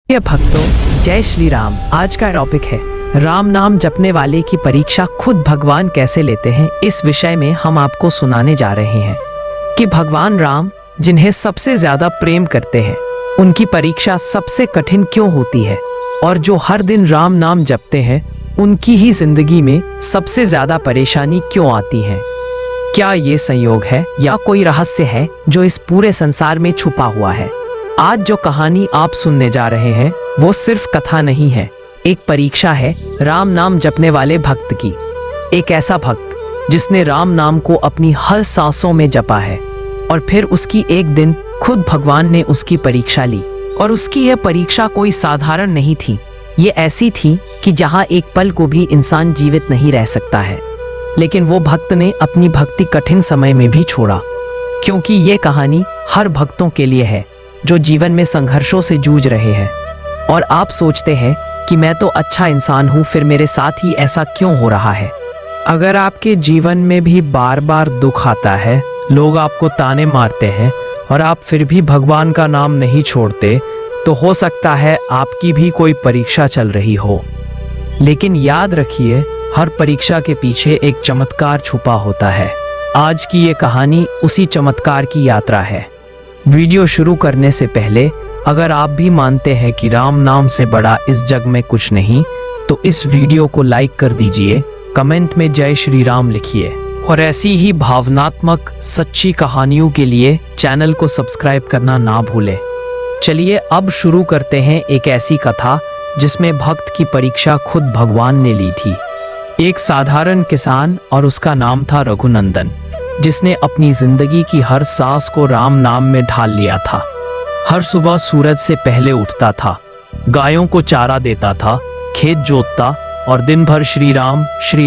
प्रिय भक्तों, जय श्री राम। आज का टॉपिक है राम नाम जपने वाले की परीक्षा खुद भगवान कैसे लेते हैं। इस विषय में हम आपको सुनाने जा रहे हैं कि भगवान राम जिन्हें सबसे ज्यादा प्रेम करते हैं, उनकी परीक्षा सबसे कठिन क्यों होती है, और जो हर दिन राम नाम जपते हैं उनकी ही जिंदगी में सबसे ज्यादा परेशानी क्यों आती है। क्या ये संयोग है या कोई रहस्य है जो इस पूरे संसार में छुपा हुआ है। आज जो कहानी आप सुनने जा रहे हैं वो सिर्फ कथा नहीं है, एक परीक्षा है राम नाम जपने वाले भक्त की। एक ऐसा भक्त जिसने राम नाम को अपनी हर सांसों में जपा है, और फिर उसकी एक दिन खुद भगवान ने उसकी परीक्षा ली। और उसकी यह परीक्षा कोई साधारण नहीं थी, ये ऐसी थी कि जहाँ एक पल को भी इंसान जीवित नहीं रह सकता है। लेकिन वो भक्त ने अपनी भक्ति कठिन समय में भी छोड़ा, क्योंकि ये कहानी हर भक्तों के लिए है जो जीवन में संघर्षों से जूझ रहे हैं। और आप सोचते हैं कि मैं तो अच्छा इंसान हूँ, फिर मेरे साथ ही ऐसा क्यों हो रहा है। अगर आपके जीवन में भी बार बार दुख आता है, लोग आपको ताने मारते हैं और आप फिर भी भगवान का नाम नहीं छोड़ते, तो हो सकता है आपकी भी कोई परीक्षा चल रही हो। लेकिन याद रखिए, हर परीक्षा के पीछे एक चमत्कार छुपा होता है। आज की ये कहानी उसी चमत्कार की यात्रा है। वीडियो शुरू करने से पहले अगर आप भी मानते हैं कि राम नाम से बड़ा इस जग में कुछ नहीं, तो इस वीडियो को लाइक कर दीजिए, कमेंट में जय श्री राम लिखिए, और ऐसी ही भावनात्मक सच्ची कहानियों के लिए चैनल को सब्सक्राइब करना ना भूलें। चलिए अब शुरू करते हैं एक ऐसी कथा जिसमें भक्त की परीक्षा खुद भगवान ने ली थी। एक साधारण किसान और उसका नाम था रघुनंदन, जिसने अपनी जिंदगी की हर सांस को राम नाम में ढाल लिया था। हर सुबह सूरज से पहले उठता था, गायों को चारा देता था, खेत जोतता और दिन भर श्री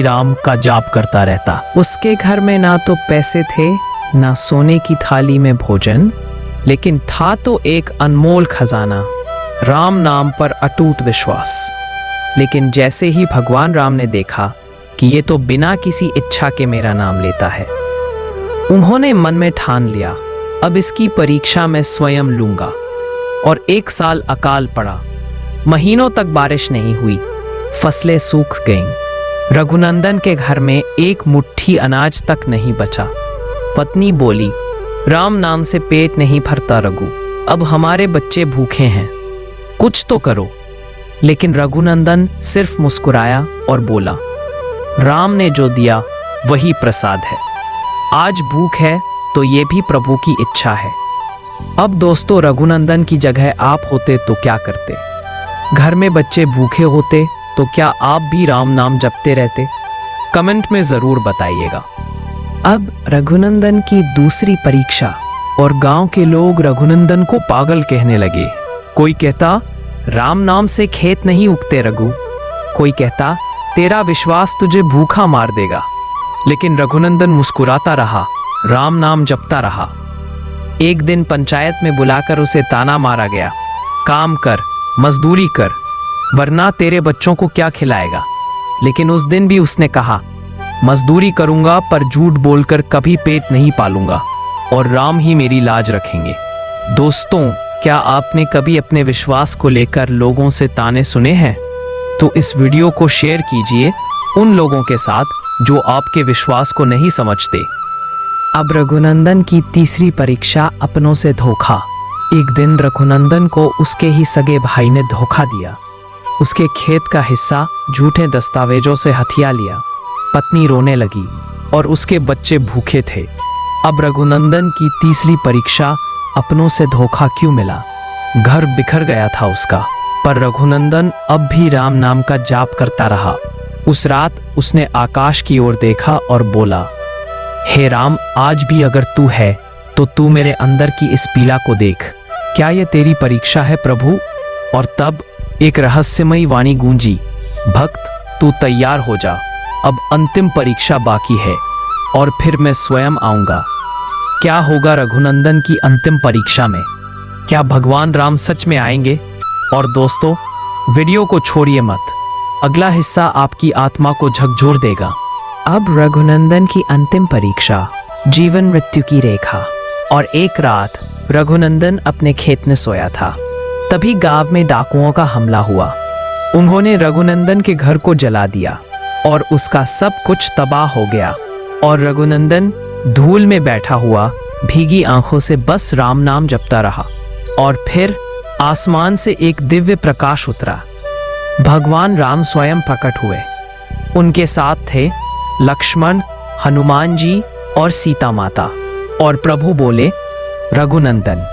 राम का जाप करता रहता। उसके घर में ना तो पैसे थे, ना सोने की थाली में भोजन, लेकिन था तो एक अनमोल खजाना, राम नाम पर अटूट विश्वास। लेकिन जैसे ही भगवान राम ने देखा कि ये तो बिना किसी इच्छा के मेरा नाम लेता है, उन्होंने मन में ठान लिया, अब इसकी परीक्षा मैं स्वयं लूंगा। और एक साल अकाल पड़ा, महीनों तक बारिश नहीं हुई, फसलें सूख गईं। रघुनंदन के घर में एक मुट्ठी अनाज तक नहीं बचा। पत्नी बोली, राम नाम से पेट नहीं भरता रघु, अब हमारे बच्चे भूखे हैं, कुछ तो करो। लेकिन रघुनंदन सिर्फ मुस्कुराया और बोला, राम ने जो दिया वही प्रसाद है, आज भूख है तो ये भी प्रभु की इच्छा है। अब दोस्तों, रघुनंदन की जगह आप होते तो क्या करते? घर में बच्चे भूखे होते तो क्या आप भी राम नाम जपते रहते? कमेंट में जरूर बताइएगा। अब रघुनंदन की दूसरी परीक्षा, और गांव के लोग रघुनंदन को पागल कहने लगे। कोई कहता, राम नाम से खेत नहीं उगते रघु। कोई कहता, तेरा विश्वास तुझे भूखा मार देगा। लेकिन रघुनंदन मुस्कुराता रहा, राम नाम जपता रहा। एक दिन पंचायत में बुलाकर उसे ताना मारा गया, काम कर, मजदूरी कर, वरना तेरे बच्चों को क्या खिलाएगा। लेकिन उस दिन भी उसने कहा, मजदूरी करूंगा पर झूठ बोलकर कभी पेट नहीं पालूंगा, और राम ही मेरी लाज रखेंगे। दोस्तों, क्या आपने कभी अपने विश्वास को लेकर लोगों से ताने सुने हैं? तो इस वीडियो को शेयर कीजिए उन लोगों के साथ जो आपके विश्वास को नहीं समझते। अब रघुनंदन की तीसरी परीक्षा, अपनों से धोखा। एक दिन रघुनंदन को उसके ही सगे भाई ने धोखा दिया। उसके खेत का हिस्सा झूठे दस्तावेजों से हथिया लिया। पत्नी रोने लगी और उसके बच्चे भूखे थे। अब रघुनंदन की तीसरी परीक्षा, अपनों से धोखा क्यों मिला। घर बिखर गया था उसका, पर रघुनंदन अब भी राम नाम का जाप करता रहा। उस रात उसने आकाश की ओर देखा और बोला, हे राम, आज भी अगर तू है तो तू मेरे अंदर की इस पीड़ा को देख। क्या ये तेरी परीक्षा है प्रभु? और तब एक रहस्यमयी वाणी गूंजी, भक्त तू तैयार हो जा, अब अंतिम परीक्षा बाकी है, और फिर मैं स्वयं आऊंगा। क्या होगा रघुनंदन की अंतिम परीक्षा में? क्या भगवान राम सच में आएंगे? और दोस्तों, वीडियो को छोड़िए मत, अगला हिस्सा आपकी आत्मा को झकझोर देगा। अब रघुनंदन की अंतिम परीक्षा, जीवन मृत्यु की रेखा। और एक रात रघुनंदन अपने खेत में सोया था। तभी गांव में डाकुओं का हमला हुआ। उन्होंने रघुनंदन के घर को जला दिया और उसका सब कुछ तबाह हो गया और रघुनंदन धूल में बैठा हुआ भीगी आंखों से बस राम नाम जपता रहा। और फिर आसमान से एक दिव्य प्रकाश उतरा। भगवान राम स्वयं प्रकट हुए। उनके साथ थे लक्ष्मण, हनुमान जी और सीता माता। और प्रभु बोले, रघुनंदन,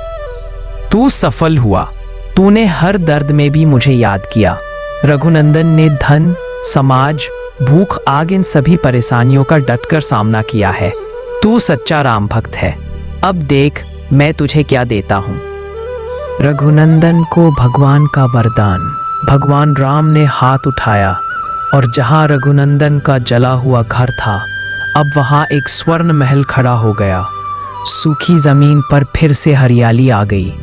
तू सफल हुआ। तूने हर दर्द में भी मुझे याद किया। रघुनंदन ने धन, समाज, भूख, आग, इन सभी परेशानियों का डटकर सामना किया है। तू सच्चा राम भक्त है। अब देख मैं तुझे क्या देता हूँ। रघुनंदन को भगवान का वरदान। भगवान राम ने हाथ उठाया और जहाँ रघुनंदन का जला हुआ घर था, अब वहाँ एक स्वर्ण महल खड़ा हो गया। सूखी जमीन पर फिर से हरियाली आ गई।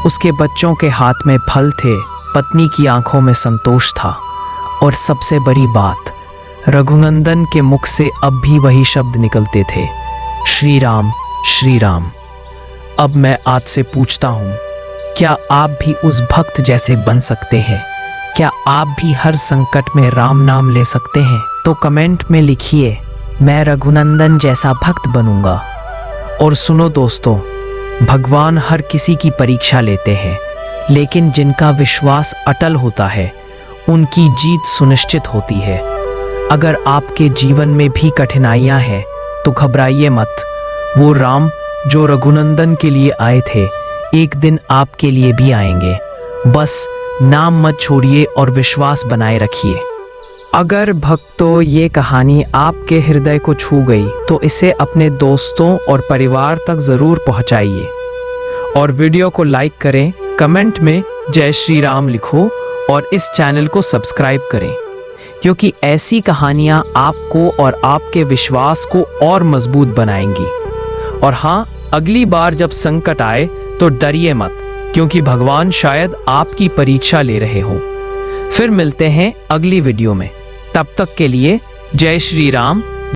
उसके बच्चों के हाथ में फल थे, पत्नी की आंखों में संतोष था और सबसे बड़ी बात, रघुनंदन के मुख से अब भी वही शब्द निकलते थे, श्री राम, श्री राम। अब मैं आज से पूछता हूँ, क्या आप भी उस भक्त जैसे बन सकते हैं? क्या आप भी हर संकट में राम नाम ले सकते हैं? तो कमेंट में लिखिए, मैं रघुनंदन जैसा भक्त बनूंगा। और सुनो दोस्तों, भगवान हर किसी की परीक्षा लेते हैं, लेकिन जिनका विश्वास अटल होता है उनकी जीत सुनिश्चित होती है। अगर आपके जीवन में भी कठिनाइयां हैं तो घबराइए मत। वो राम जो रघुनंदन के लिए आए थे, एक दिन आपके लिए भी आएंगे। बस नाम मत छोड़िए और विश्वास बनाए रखिए। अगर भक्तों ये कहानी आपके हृदय को छू गई तो इसे अपने दोस्तों और परिवार तक ज़रूर पहुंचाइए और वीडियो को लाइक करें, कमेंट में जय श्री राम लिखो और इस चैनल को सब्सक्राइब करें, क्योंकि ऐसी कहानियां आपको और आपके विश्वास को और मजबूत बनाएंगी। और हाँ, अगली बार जब संकट आए तो डरिए मत, क्योंकि भगवान शायद आपकी परीक्षा ले रहे हों। फिर मिलते हैं अगली वीडियो में। तब तक के लिए जय श्री राम।